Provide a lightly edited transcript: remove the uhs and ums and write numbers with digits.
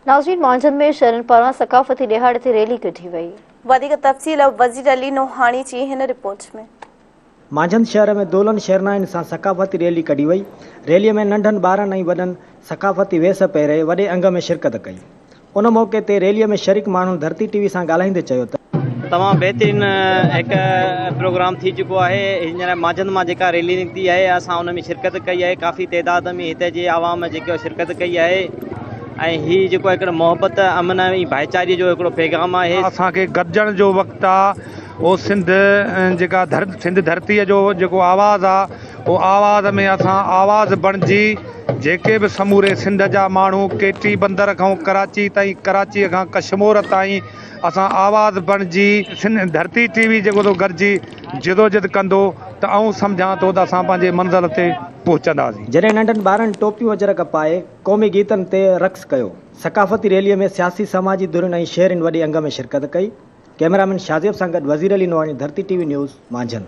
नाज़रीन, मांझन में शहरन पारां सकाफ़ती दिहाड़े ते रैली कढी वई। वधीक तफ़सील वज़ीर अली नोहानी जी हिन रिपोर्ट में। मांझन शहर में दोलन शहरनाइन सां सकाफ़ती रैली कढी वई। रैलीअ में नंढनि ॿारनि ऐं वॾनि सकाफ़ती वेस पहिरे वॾे अंग में शिरकत कई। उन मौके ते रैलीअ में शरीक माण्हुनि धरती टीवी सां ॻाल्हाईंदे चयो त तमामु बहितरीन हिकु प्रोग्राम थी चुको आहे। हींअर मांझंदि मां जेका रैली निकिती आहे असां उन में शिरकत कई आहे। काफ़ी तइदाद में हिते जे आवाम जेको शिरकत कई आहे ऐं हीउ जेको हिकिड़ो मोहबत अमन ऐं भाईचारे जो हिकिड़ो पैगाम आहे। असांखे गॾिजण जो वक़्तु आहे। उहो सिंध जेका सिंध धरतीअ जो जेको आवाज़ु आहे उहो आवाज़ में असां आवाज़ बणिजी जेके बि समूरे सिंध जा माण्हू केटी बंदर खां कराची ताईं, कराचीअ खां कश्मीर ताईं असां आवाज़ बणिजी सिंध धरती टीवी जेको थो गॾिजी जिदोजहद कंदो त आऊं सम्झां थो त असां पंहिंजे मंज़िल ते पहुचंदासीं। जॾहिं नंढनि ॿारनि टोपियूं अजरक पाए क़ौमी गीतनि ते रक़्स कयो। सकाफ़ती रैलीअ में सियासी समाजी धुरियुनि ऐं शहरनि वॾे अंग में शिरकत कई। कैमरामैन शाज़िब सां गॾु वज़ीर अली नोहानी, धरती टीवी न्यूज़, मांझन।